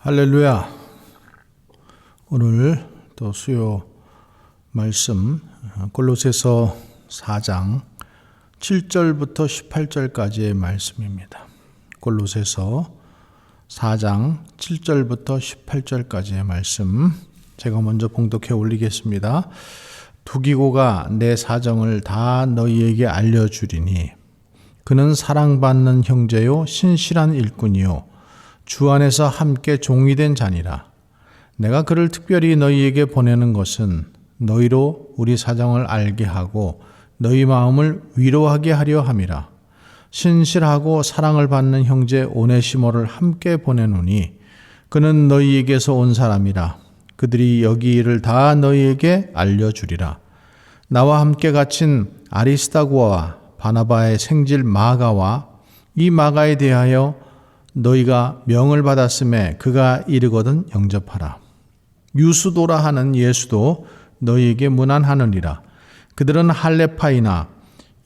할렐루야. 오늘 또 수요 말씀 골로새서 4장 7절부터 18절까지의 말씀입니다. 골로새서 4장 7절부터 18절까지의 말씀 제가 먼저 봉독해 올리겠습니다. 두기고가 내 사정을 다 너희에게 알려주리니 그는 사랑받는 형제요 신실한 일꾼이요 주 안에서 함께 종이 된 자니라. 내가 그를 특별히 너희에게 보내는 것은 너희로 우리 사정을 알게 하고 너희 마음을 위로하게 하려 함이라. 신실하고 사랑을 받는 형제 오네시모를 함께 보내노니 그는 너희에게서 온 사람이라. 그들이 여기 일을 다 너희에게 알려주리라. 나와 함께 갇힌 아리스다고와 바나바의 생질 마가와 이 마가에 대하여 너희가 명을 받았음에 그가 이르거든 영접하라. 유수도라 하는 예수도 너희에게 문안하느니라. 그들은 할레파이나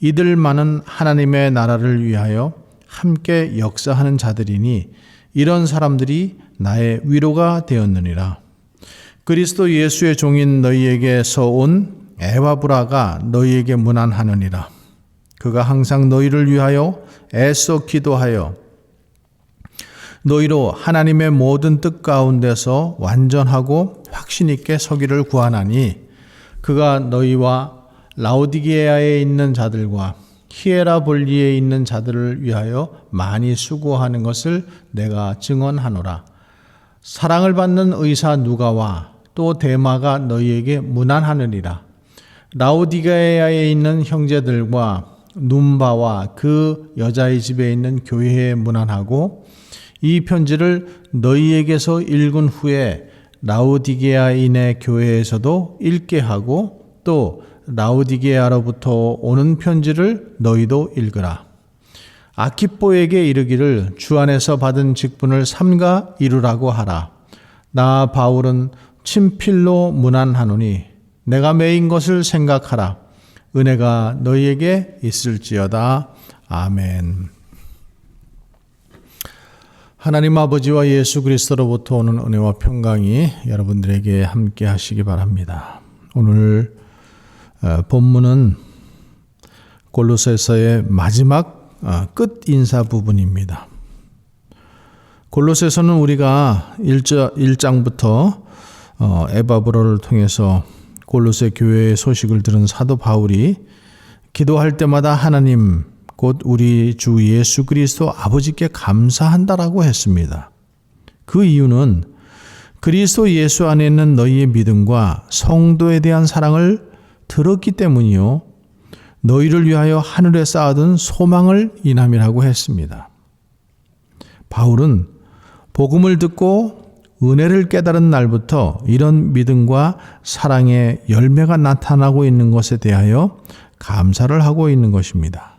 이들만은 하나님의 나라를 위하여 함께 역사하는 자들이니 이런 사람들이 나의 위로가 되었느니라. 그리스도 예수의 종인 너희에게서 온 에바브라가 너희에게 문안하느니라. 그가 항상 너희를 위하여 애써 기도하여 너희로 하나님의 모든 뜻 가운데서 완전하고 확신 있게 서기를 구하나니 그가 너희와 라오디게아에 있는 자들과 히에라볼리에 있는 자들을 위하여 많이 수고하는 것을 내가 증언하노라. 사랑을 받는 의사 누가와 또 데마가 너희에게 문안하느니라. 라오디게아에 있는 형제들과 num바와 그 여자의 집에 있는 교회에 문안하고 이 편지를 너희에게서 읽은 후에 라오디게아인의 교회에서도 읽게 하고 또 라오디게아로부터 오는 편지를 너희도 읽으라. 아키뽀에게 이르기를 주 안에서 받은 직분을 삼가 이루라고 하라. 나 바울은 친필로 문안하노니 내가 매인 것을 생각하라. 은혜가 너희에게 있을지어다. 아멘. 하나님 아버지와 예수 그리스도로부터 오는 은혜와 평강이 여러분들에게 함께 하시기 바랍니다. 오늘 본문은 골로새서의 마지막 끝 인사 부분입니다. 골로새서는 우리가 1장부터 에바브라를 통해서 골로새 교회의 소식을 들은 사도 바울이 기도할 때마다 하나님 곧 우리 주 예수 그리스도 아버지께 감사한다라고 했습니다. 그 이유는 그리스도 예수 안에 있는 너희의 믿음과 성도에 대한 사랑을 들었기 때문이요. 너희를 위하여 하늘에 쌓아둔 소망을 인함이라고 했습니다. 바울은 복음을 듣고 은혜를 깨달은 날부터 이런 믿음과 사랑의 열매가 나타나고 있는 것에 대하여 감사를 하고 있는 것입니다.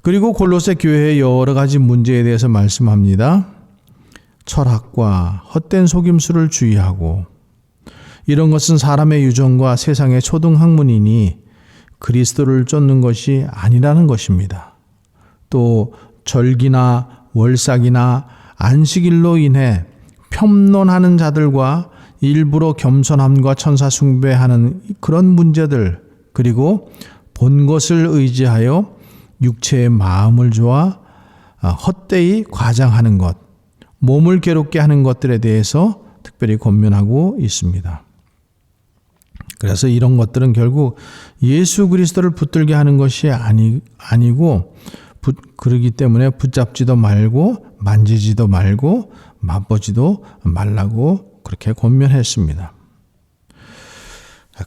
그리고 골로새 교회의 여러 가지 문제에 대해서 말씀합니다. 철학과 헛된 속임수를 주의하고 이런 것은 사람의 유전과 세상의 초등학문이니 그리스도를 쫓는 것이 아니라는 것입니다. 또 절기나 월삭이나 안식일로 인해 편론하는 자들과 일부러 겸손함과 천사 숭배하는 그런 문제들 그리고 본 것을 의지하여 육체의 마음을 조아 헛되이 과장하는 것, 몸을 괴롭게 하는 것들에 대해서 특별히 권면하고 있습니다. 그래서 이런 것들은 결국 예수 그리스도를 붙들게 하는 것이 아니고 그러기 때문에 붙잡지도 말고 만지지도 말고 맛보지도 말라고 그렇게 권면했습니다.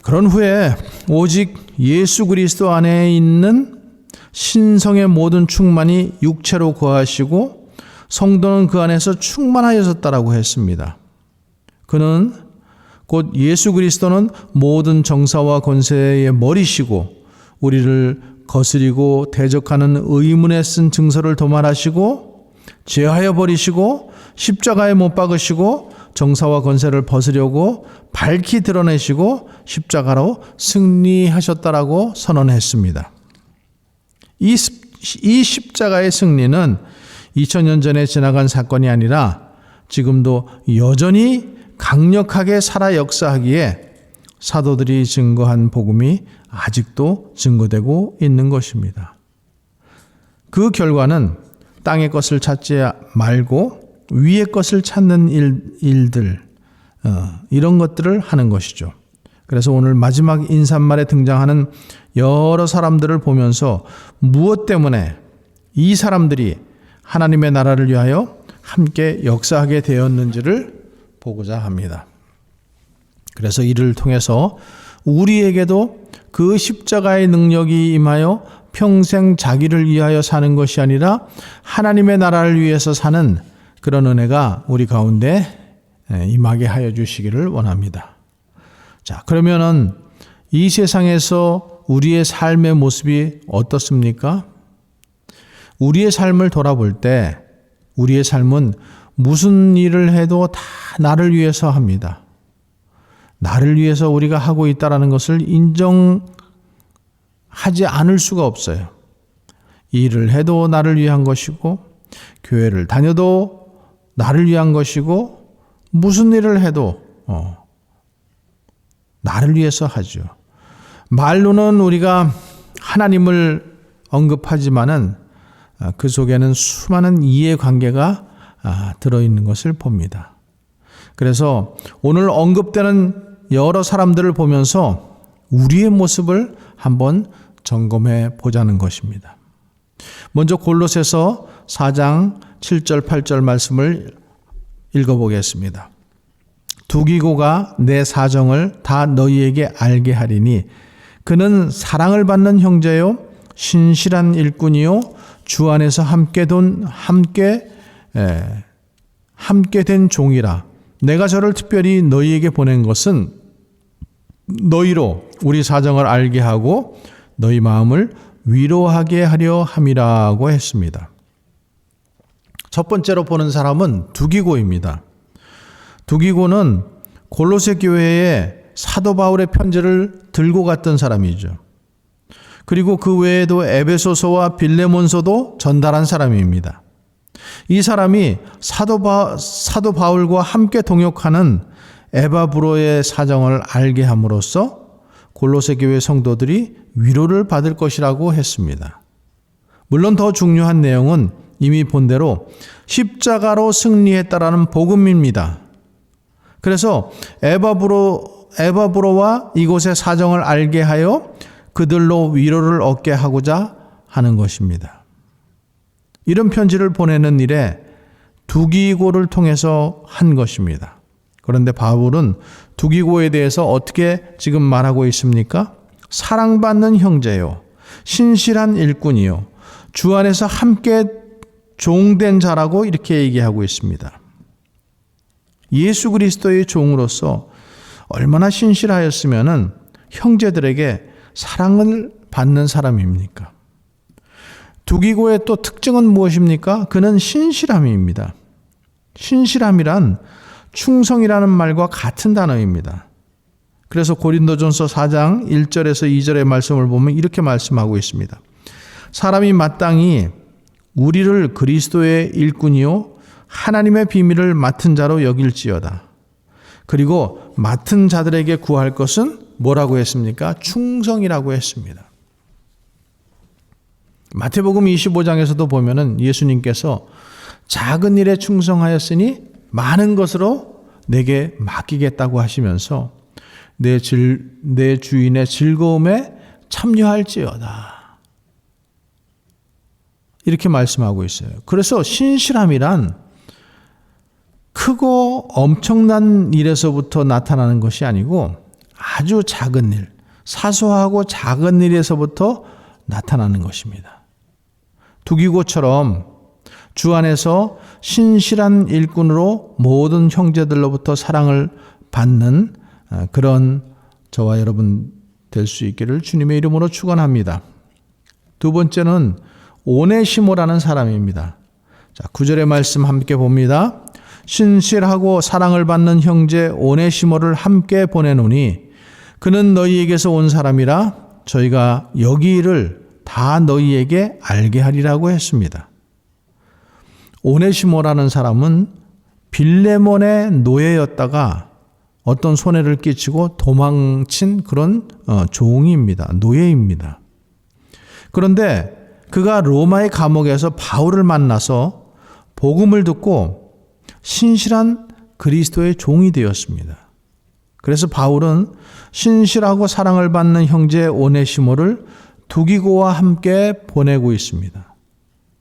그런 후에 오직 예수 그리스도 안에 있는 신성의 모든 충만이 육체로 거하시고 성도는 그 안에서 충만하여졌다라고 했습니다. 그는 곧 예수 그리스도는 모든 정사와 권세의 머리시고 우리를 거스리고 대적하는 의문에 쓴 증서를 도말하시고 제하여 버리시고 십자가에 못 박으시고 정사와 권세를 벗으려고 밝히 드러내시고 십자가로 승리하셨다라고 선언했습니다. 이 십자가의 승리는 2000년 전에 지나간 사건이 아니라 지금도 여전히 강력하게 살아 역사하기에 사도들이 증거한 복음이 아직도 증거되고 있는 것입니다. 그 결과는 땅의 것을 찾지 말고 위의 것을 찾는 일들, 이런 것들을 하는 것이죠. 그래서 오늘 마지막 인사말에 등장하는 여러 사람들을 보면서 무엇 때문에 이 사람들이 하나님의 나라를 위하여 함께 역사하게 되었는지를 보고자 합니다. 그래서 이를 통해서 우리에게도 그 십자가의 능력이 임하여 평생 자기를 위하여 사는 것이 아니라 하나님의 나라를 위해서 사는 그런 은혜가 우리 가운데 임하게 하여 주시기를 원합니다. 자, 그러면은 이 세상에서 우리의 삶의 모습이 어떻습니까? 우리의 삶을 돌아볼 때 우리의 삶은 무슨 일을 해도 다 나를 위해서 합니다. 나를 위해서 우리가 하고 있다는 것을 인정하지 않을 수가 없어요. 일을 해도 나를 위한 것이고, 교회를 다녀도 나를 위한 것이고, 무슨 일을 해도 나를 위해서 하죠. 말로는 우리가 하나님을 언급하지만은 그 속에는 수많은 이해관계가 들어있는 것을 봅니다. 그래서 오늘 언급되는 여러 사람들을 보면서 우리의 모습을 한번 점검해 보자는 것입니다. 먼저 골로새서 4장 7절 8절 말씀을 읽어보겠습니다. 두기고가 내 사정을 다 너희에게 알게 하리니 그는 사랑을 받는 형제요 신실한 일꾼이요 주 안에서 함께 된 종이라. 내가 저를 특별히 너희에게 보낸 것은 너희로 우리 사정을 알게 하고 너희 마음을 위로하게 하려 함이라고 했습니다. 첫 번째로 보는 사람은 두기고입니다. 두기고는 골로새 교회에 사도 바울의 편지를 들고 갔던 사람이죠. 그리고 그 외에도 에베소서와 빌레몬서도 전달한 사람입니다. 이 사람이 사도 바울과 함께 동역하는 에바브로의 사정을 알게 함으로써 골로새 교회 성도들이 위로를 받을 것이라고 했습니다. 물론 더 중요한 내용은 이미 본 대로 십자가로 승리했다라는 복음입니다. 그래서 에바브로와 이곳의 사정을 알게 하여 그들로 위로를 얻게 하고자 하는 것입니다. 이런 편지를 보내는 일에 두기고를 통해서 한 것입니다. 그런데 바울은 두기고에 대해서 어떻게 지금 말하고 있습니까? 사랑받는 형제요, 신실한 일꾼이요, 주 안에서 함께 종된 자라고 이렇게 얘기하고 있습니다. 예수 그리스도의 종으로서 얼마나 신실하였으면은 형제들에게 사랑을 받는 사람입니까? 두기고의 또 특징은 무엇입니까? 그는 신실함입니다. 신실함이란 충성이라는 말과 같은 단어입니다. 그래서 고린도전서 4장 1절에서 2절의 말씀을 보면 이렇게 말씀하고 있습니다. 사람이 마땅히 우리를 그리스도의 일꾼이요 하나님의 비밀을 맡은 자로 여길지어다. 그리고 맡은 자들에게 구할 것은 뭐라고 했습니까? 충성이라고 했습니다. 마태복음 25장에서도 보면은 예수님께서 작은 일에 충성하였으니 많은 것으로 내게 맡기겠다고 하시면서 내 주인의 즐거움에 참여할지어다. 이렇게 말씀하고 있어요. 그래서 신실함이란 크고 엄청난 일에서부터 나타나는 것이 아니고 아주 작은 일, 사소하고 작은 일에서부터 나타나는 것입니다. 두기고처럼 주 안에서 신실한 일꾼으로 모든 형제들로부터 사랑을 받는 그런 저와 여러분 될 수 있기를 주님의 이름으로 축원합니다. 두 번째는 오네시모라는 사람입니다. 자, 9절의 말씀 함께 봅니다. 신실하고 사랑을 받는 형제 오네시모를 함께 보내노니 그는 너희에게서 온 사람이라 저희가 여기 일을 다 너희에게 알게 하리라고 했습니다. 오네시모라는 사람은 빌레몬의 노예였다가 어떤 손해를 끼치고 도망친 그런 종입니다. 노예입니다. 그런데 그가 로마의 감옥에서 바울을 만나서 복음을 듣고 신실한 그리스도의 종이 되었습니다. 그래서 바울은 신실하고 사랑을 받는 형제 오네시모를 두기고와 함께 보내고 있습니다.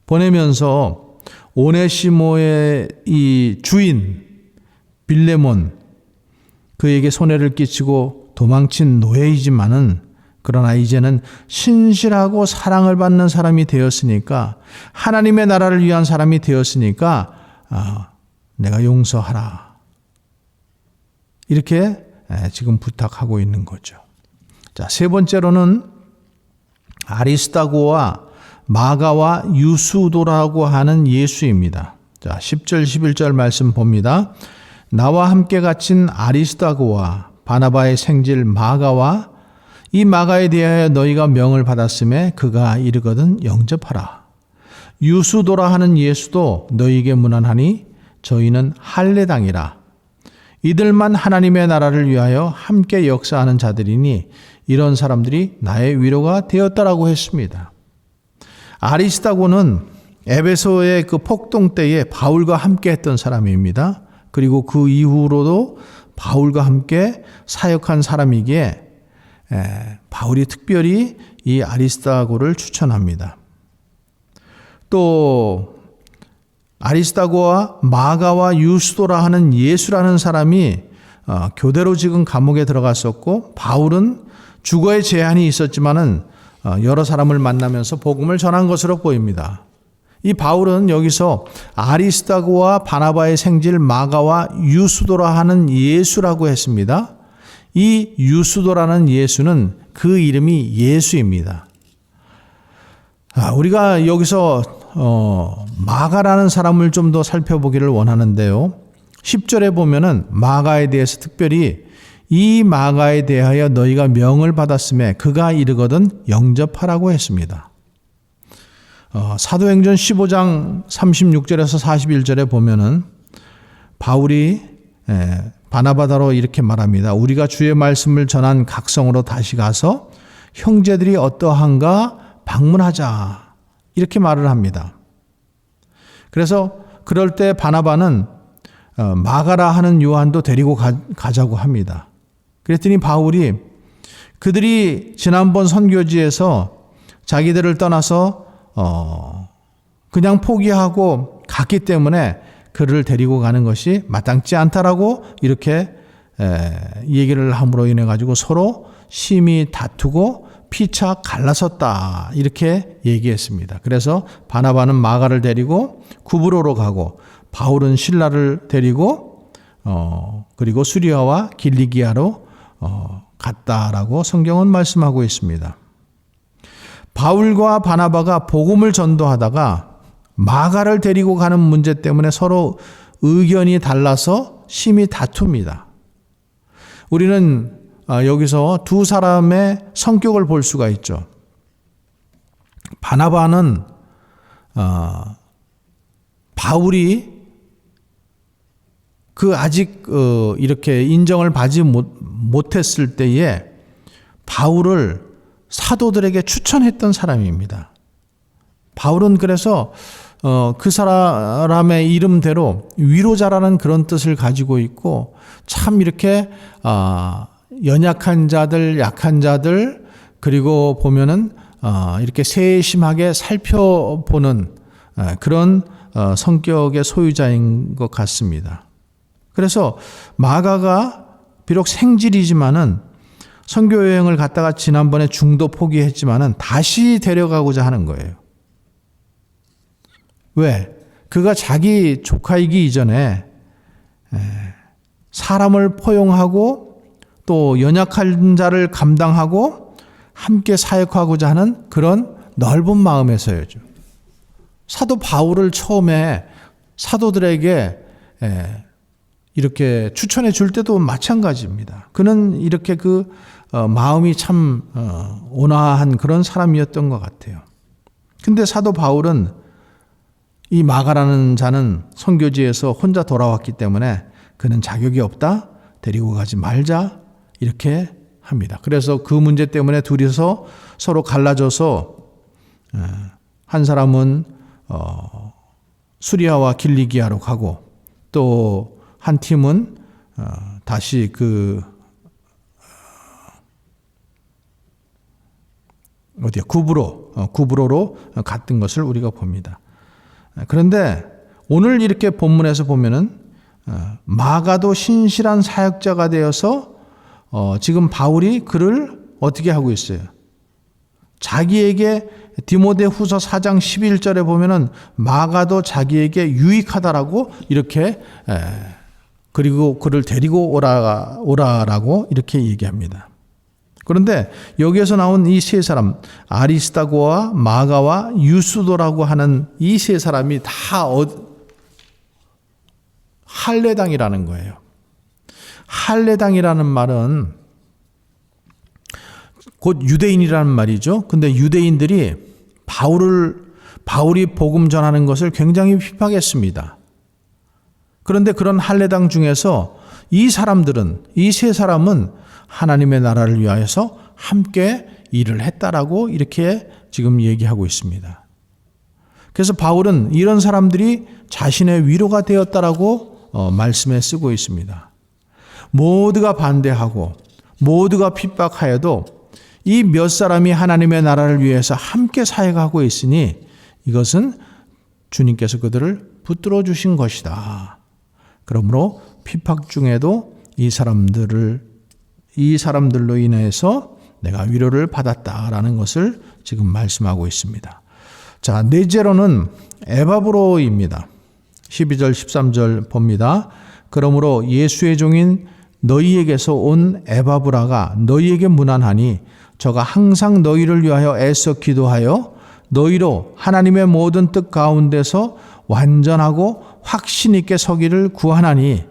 보내면서 오네시모의 이 주인 빌레몬, 그에게 손해를 끼치고 도망친 노예이지만은 그러나 이제는 신실하고 사랑을 받는 사람이 되었으니까, 하나님의 나라를 위한 사람이 되었으니까 내가 용서하라. 이렇게 지금 부탁하고 있는 거죠. 자, 세 번째로는 아리스다고와 마가와 유수도라고 하는 예수입니다. 자, 10절 11절 말씀 봅니다. 나와 함께 갇힌 아리스다고와 바나바의 생질 마가와 이 마가에 대하여 너희가 명을 받았음에 그가 이르거든 영접하라. 유수도라 하는 예수도 너희에게 문안하니 저희는 할례당이라. 이들만 하나님의 나라를 위하여 함께 역사하는 자들이니 이런 사람들이 나의 위로가 되었다라고 했습니다. 아리스다고는 에베소의 그 폭동 때에 바울과 함께 했던 사람입니다. 그리고 그 이후로도 바울과 함께 사역한 사람이기에 바울이 특별히 이 아리스다고를 추천합니다. 또 아리스다고와 마가와 유스도라 하는 예수라는 사람이 교대로 지금 감옥에 들어갔었고, 바울은 주거에 제한이 있었지만은 여러 사람을 만나면서 복음을 전한 것으로 보입니다. 이 바울은 여기서 아리스다고와 바나바의 생질 마가와 유스도라 하는 예수라고 했습니다. 이 유스도라는 예수는 그 이름이 예수입니다. 우리가 여기서 마가라는 사람을 좀 더 살펴보기를 원하는데요. 10절에 보면은 마가에 대해서 특별히 이 마가에 대하여 너희가 명을 받았음에 그가 이르거든 영접하라고 했습니다. 사도행전 15장 36절에서 41절에 보면은 바울이 바나바다로 이렇게 말합니다. 우리가 주의 말씀을 전한 각성으로 다시 가서 형제들이 어떠한가 방문하자. 이렇게 말을 합니다. 그래서 그럴 때 바나바는 마가라 하는 요한도 데리고 가자고 합니다. 그랬더니 바울이 그들이 지난번 선교지에서 자기들을 떠나서 그냥 포기하고 갔기 때문에 그를 데리고 가는 것이 마땅치 않다라고 이렇게 얘기를 함으로 인해 가지고 서로 심히 다투고 피차 갈라섰다 이렇게 얘기했습니다. 그래서 바나바는 마가를 데리고 구브로로 가고 바울은 실라를 데리고 그리고 수리아와 길리기아로 갔다라고 성경은 말씀하고 있습니다. 바울과 바나바가 복음을 전도하다가 마가를 데리고 가는 문제 때문에 서로 의견이 달라서 심히 다툽니다. 우리는 여기서 두 사람의 성격을 볼 수가 있죠. 바나바는 바울이 아직 이렇게 인정을 받지 못했을 때에 바울을 사도들에게 추천했던 사람입니다. 바울은 그래서 그 사람의 이름대로 위로자라는 그런 뜻을 가지고 있고, 참 이렇게 연약한 자들, 약한 자들, 그리고 보면은 이렇게 세심하게 살펴보는 그런 성격의 소유자인 것 같습니다. 그래서 마가가 비록 생질이지만은 선교 여행을 갔다가 지난번에 중도 포기했지만은 다시 데려가고자 하는 거예요. 왜? 그가 자기 조카이기 이전에 사람을 포용하고 또 연약한 자를 감당하고 함께 사역하고자 하는 그런 넓은 마음에서였죠. 사도 바울을 처음에 사도들에게 이렇게 추천해 줄 때도 마찬가지입니다. 그는 이렇게 마음이 참 온화한 그런 사람이었던 것 같아요. 근데 사도 바울은 이 마가라는 자는 선교지에서 혼자 돌아왔기 때문에 그는 자격이 없다. 데리고 가지 말자. 이렇게 합니다. 그래서 그 문제 때문에 둘이서 서로 갈라져서 한 사람은 수리아와 길리기아로 가고 또 한 팀은 다시 구브로로 갔던 것을 우리가 봅니다. 그런데 오늘 이렇게 본문에서 보면은 마가도 신실한 사역자가 되어서 지금 바울이 그를 어떻게 하고 있어요? 자기에게 디모데후서 4장 11절에 보면은 마가도 자기에게 유익하다라고 이렇게 그리고 그를 데리고 오라라고 이렇게 얘기합니다. 그런데 여기에서 나온 이 세 사람, 아리스다고와 마가와 유스도라고 하는 이 세 사람이 다 할례당이라는 거예요. 할례당이라는 말은 곧 유대인이라는 말이죠. 근데 유대인들이 바울이 복음 전하는 것을 굉장히 핍박했습니다. 그런데 그런 할례당 중에서 이 세 사람은 하나님의 나라를 위하여서 함께 일을 했다라고 이렇게 지금 얘기하고 있습니다. 그래서 바울은 이런 사람들이 자신의 위로가 되었다라고 말씀에 쓰고 있습니다. 모두가 반대하고 모두가 핍박하여도 이 몇 사람이 하나님의 나라를 위해서 함께 사역하고 있으니 이것은 주님께서 그들을 붙들어 주신 것이다. 그러므로 핍박 중에도 이 사람들로 인해서 내가 위로를 받았다라는 것을 지금 말씀하고 있습니다. 자, 넷째로는 에바브로입니다. 12절 13절 봅니다. 그러므로 예수의 종인 너희에게서 온 에바브라가 너희에게 문안하니 저가 항상 너희를 위하여 애써 기도하여 너희로 하나님의 모든 뜻 가운데서 완전하고 확신 있게 서기를 구하나니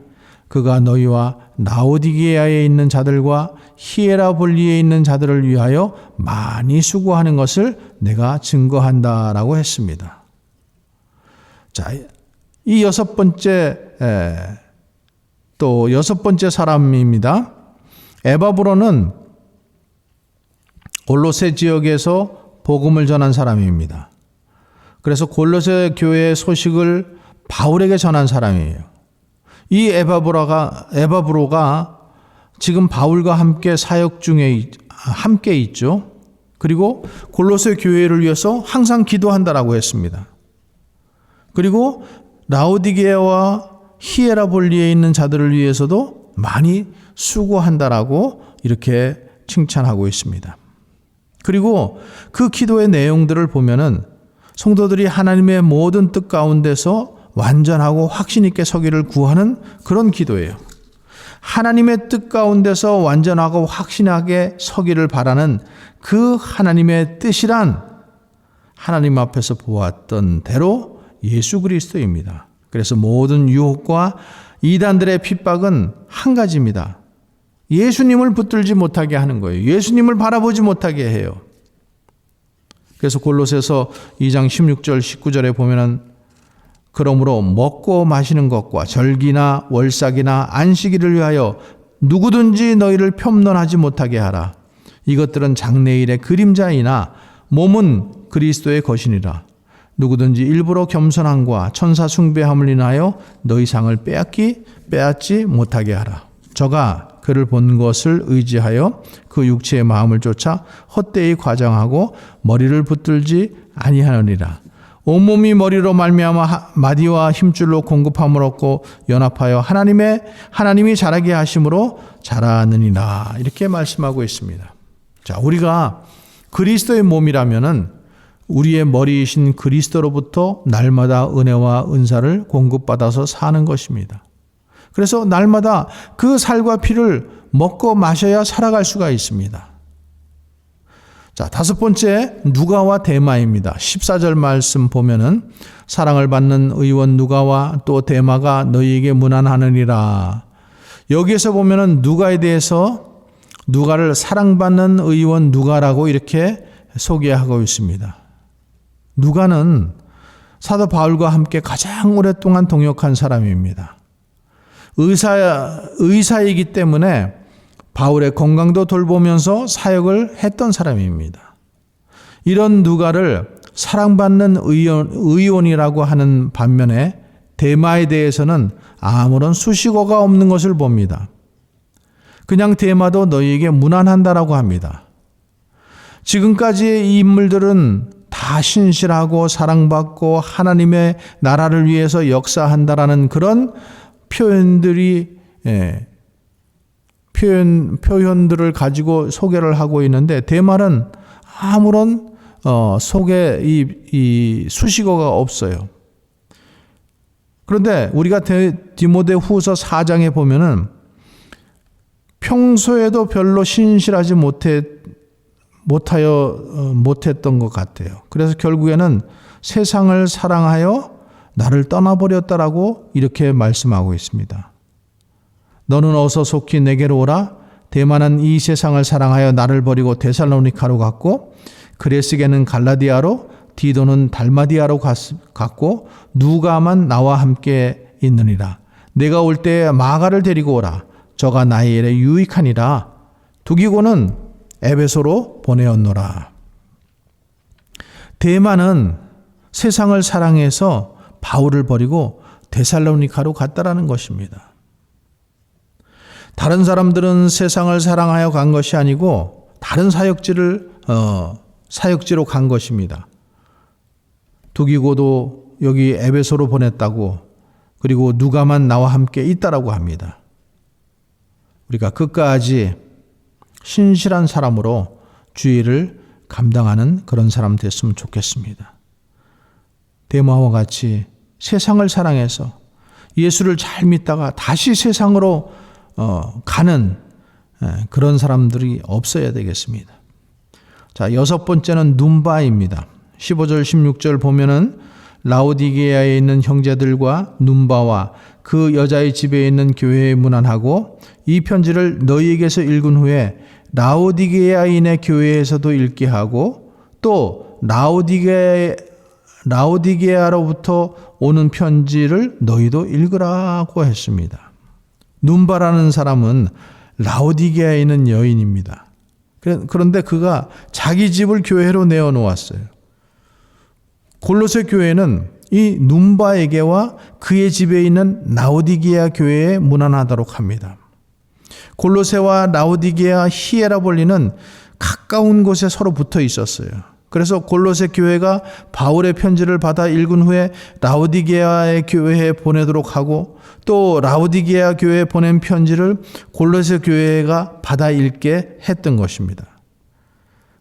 그가 너희와 라오디게아에 있는 자들과 히에라볼리에 있는 자들을 위하여 많이 수고하는 것을 내가 증거한다라고 했습니다. 자, 이 여섯 번째 사람입니다. 에바브로는 골로새 지역에서 복음을 전한 사람입니다. 그래서 골로새 교회의 소식을 바울에게 전한 사람이에요. 이 에바브로가 지금 바울과 함께 사역 중에 함께 있죠. 그리고 골로새 교회를 위해서 항상 기도한다라고 했습니다. 그리고 라오디게아와 히에라볼리에 있는 자들을 위해서도 많이 수고한다라고 이렇게 칭찬하고 있습니다. 그리고 그 기도의 내용들을 보면은 성도들이 하나님의 모든 뜻 가운데서 완전하고 확신 있게 서기를 구하는 그런 기도예요. 하나님의 뜻 가운데서 완전하고 확신하게 서기를 바라는 그 하나님의 뜻이란 하나님 앞에서 보았던 대로 예수 그리스도입니다. 그래서 모든 유혹과 이단들의 핍박은 한 가지입니다. 예수님을 붙들지 못하게 하는 거예요. 예수님을 바라보지 못하게 해요. 그래서 골로새서 2장 16절 19절에 보면은 그러므로 먹고 마시는 것과 절기나 월삭이나 안식일을 위하여 누구든지 너희를 편론하지 못하게 하라. 이것들은 장래일의 그림자이나 몸은 그리스도의 것이니라. 누구든지 일부러 겸손함과 천사 숭배함을 인하여 너희 상을 빼앗지 못하게 하라. 저가 그를 본 것을 의지하여 그 육체의 마음을 쫓아 헛되이 과장하고 머리를 붙들지 아니하느니라. 온몸이 머리로 말미암아 마디와 힘줄로 공급함을 얻고 연합하여 하나님이 자라게 하심으로 자라느니라. 이렇게 말씀하고 있습니다. 자, 우리가 그리스도의 몸이라면은 우리의 머리이신 그리스도로부터 날마다 은혜와 은사를 공급받아서 사는 것입니다. 그래서 날마다 그 살과 피를 먹고 마셔야 살아갈 수가 있습니다. 자, 다섯 번째 누가와 데마입니다. 14절 말씀 보면은 사랑을 받는 의원 누가와 또 데마가 너희에게 문안하느니라. 여기에서 보면은 누가에 대해서 누가를 사랑받는 의원 누가라고 이렇게 소개하고 있습니다. 누가는 사도 바울과 함께 가장 오랫동안 동역한 사람입니다. 의사이기 때문에 바울의 건강도 돌보면서 사역을 했던 사람입니다. 이런 누가를 사랑받는 의원이라고 하는 반면에 데마에 대해서는 아무런 수식어가 없는 것을 봅니다. 그냥 데마도 너희에게 무난한다라고 합니다. 지금까지의 이 인물들은 다 신실하고 사랑받고 하나님의 나라를 위해서 역사한다라는 그런 표현들을 가지고 소개를 하고 있는데 데마는 아무런 속에 이 수식어가 없어요. 그런데 우리가 디모데후서 4장에 보면은 평소에도 별로 신실하지 못했던 것 같아요. 그래서 결국에는 세상을 사랑하여 나를 떠나버렸다라고 이렇게 말씀하고 있습니다. 너는 어서 속히 내게로 오라. 데마는 이 세상을 사랑하여 나를 버리고 데살로니카로 갔고 그레스게는 갈라디아로 디도는 달마디아로 갔고 누가만 나와 함께 있느니라. 내가 올 때에 마가를 데리고 오라. 저가 나의 일에 유익하니라. 두기고는 에베소로 보내었노라. 데마는 세상을 사랑해서 바울을 버리고 데살로니카로 갔다라는 것입니다. 다른 사람들은 세상을 사랑하여 간 것이 아니고 다른 사역지로 간 것입니다. 두기고도 여기 에베소로 보냈다고, 그리고 누가만 나와 함께 있다라고 합니다. 우리가 끝까지 신실한 사람으로 주의를 감당하는 그런 사람 됐으면 좋겠습니다. 데마와 같이 세상을 사랑해서 예수를 잘 믿다가 다시 세상으로 가는 그런 사람들이 없어야 되겠습니다. 자, 6번째는 눈바입니다. 15절 16절 보면은 라오디게아에 있는 형제들과 눈바와 그 여자의 집에 있는 교회에 문안하고 이 편지를 너희에게서 읽은 후에 라오디게아인의 교회에서도 읽게 하고 또 라오디게아로부터 오는 편지를 너희도 읽으라고 했습니다. 눈바라는 사람은 라오디게아에 있는 여인입니다. 그런데 그가 자기 집을 교회로 내어놓았어요. 골로새 교회는 이 눈바에게와 그의 집에 있는 라오디게아 교회에 문안하도록 합니다. 골로새와 라오디게아 히에라볼리는 가까운 곳에 서로 붙어 있었어요. 그래서 골로새 교회가 바울의 편지를 받아 읽은 후에 라오디게아의 교회에 보내도록 하고 또 라오디게아 교회에 보낸 편지를 골로새 교회가 받아 읽게 했던 것입니다.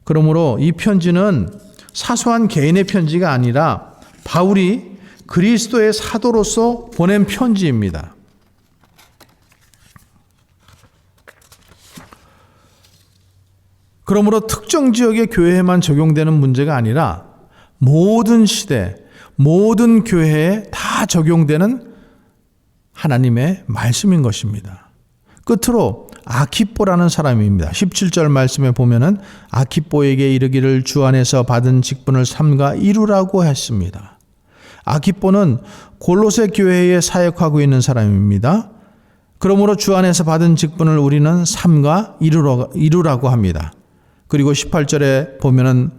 그러므로 이 편지는 사소한 개인의 편지가 아니라 바울이 그리스도의 사도로서 보낸 편지입니다. 그러므로 특정 지역의 교회에만 적용되는 문제가 아니라 모든 시대, 모든 교회에 다 적용되는 하나님의 말씀인 것입니다. 끝으로 아키뽀라는 사람입니다. 17절 말씀에 보면은 아키뽀에게 이르기를 주 안에서 받은 직분을 삼가 이루라고 했습니다. 아키뽀는 골로새 교회에 사역하고 있는 사람입니다. 그러므로 주 안에서 받은 직분을 우리는 삼가 이루라고 합니다. 그리고 18절에 보면은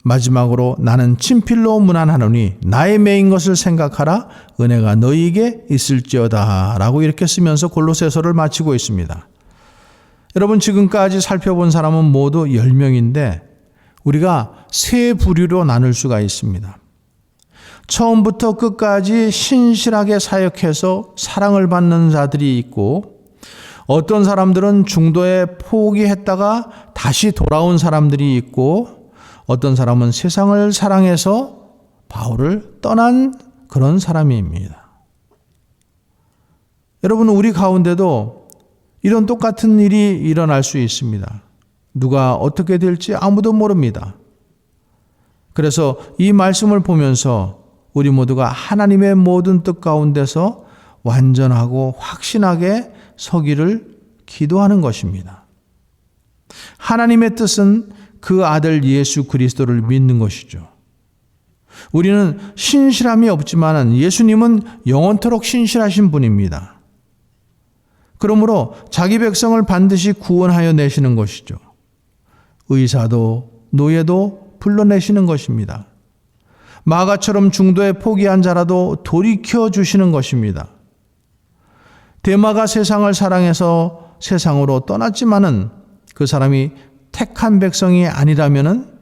마지막으로 나는 친필로 문안하노니 나의 매인 것을 생각하라 은혜가 너희에게 있을지어다 라고 이렇게 쓰면서 골로새서를 마치고 있습니다. 여러분, 지금까지 살펴본 사람은 모두 10명인데 우리가 세 부류로 나눌 수가 있습니다. 처음부터 끝까지 신실하게 사역해서 사랑을 받는 자들이 있고, 어떤 사람들은 중도에 포기했다가 다시 돌아온 사람들이 있고, 어떤 사람은 세상을 사랑해서 바울을 떠난 그런 사람입니다. 여러분, 우리 가운데도 이런 똑같은 일이 일어날 수 있습니다. 누가 어떻게 될지 아무도 모릅니다. 그래서 이 말씀을 보면서 우리 모두가 하나님의 모든 뜻 가운데서 완전하고 확신하게 서기를 기도하는 것입니다. 하나님의 뜻은 그 아들 예수 그리스도를 믿는 것이죠. 우리는 신실함이 없지만 예수님은 영원토록 신실하신 분입니다. 그러므로 자기 백성을 반드시 구원하여 내시는 것이죠. 의사도 노예도 불러내시는 것입니다. 마가처럼 중도에 포기한 자라도 돌이켜 주시는 것입니다. 데마가 세상을 사랑해서 세상으로 떠났지만은 그 사람이 택한 백성이 아니라면은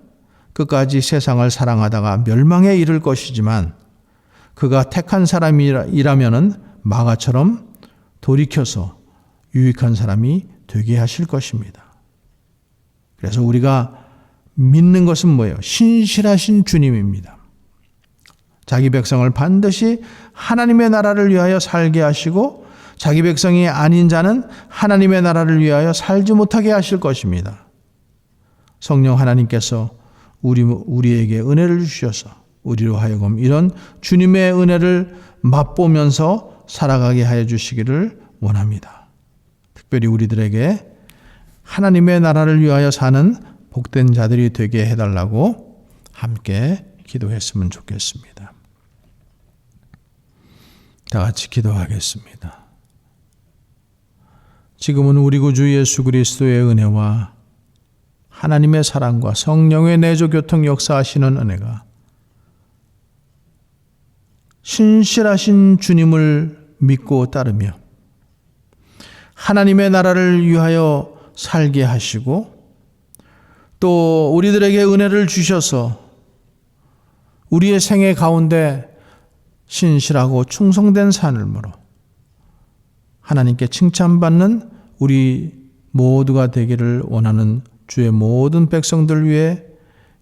끝까지 세상을 사랑하다가 멸망에 이를 것이지만 그가 택한 사람이라면은 마가처럼 돌이켜서 유익한 사람이 되게 하실 것입니다. 그래서 우리가 믿는 것은 뭐예요? 신실하신 주님입니다. 자기 백성을 반드시 하나님의 나라를 위하여 살게 하시고 자기 백성이 아닌 자는 하나님의 나라를 위하여 살지 못하게 하실 것입니다. 성령 하나님께서 우리에게 은혜를 주셔서 우리로 하여금 이런 주님의 은혜를 맛보면서 살아가게 하여 주시기를 원합니다. 특별히 우리들에게 하나님의 나라를 위하여 사는 복된 자들이 되게 해달라고 함께 기도했으면 좋겠습니다. 다 같이 기도하겠습니다. 지금은 우리 구주 예수 그리스도의 은혜와 하나님의 사랑과 성령의 내조 교통 역사하시는 은혜가 신실하신 주님을 믿고 따르며 하나님의 나라를 위하여 살게 하시고 또 우리들에게 은혜를 주셔서 우리의 생애 가운데 신실하고 충성된 삶으로 하나님께 칭찬받는 우리 모두가 되기를 원하는 주의 모든 백성들 위해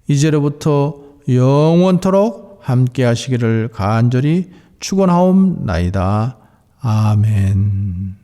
이제로부터 영원토록 함께 하시기를 간절히 축원하옵나이다. 아멘.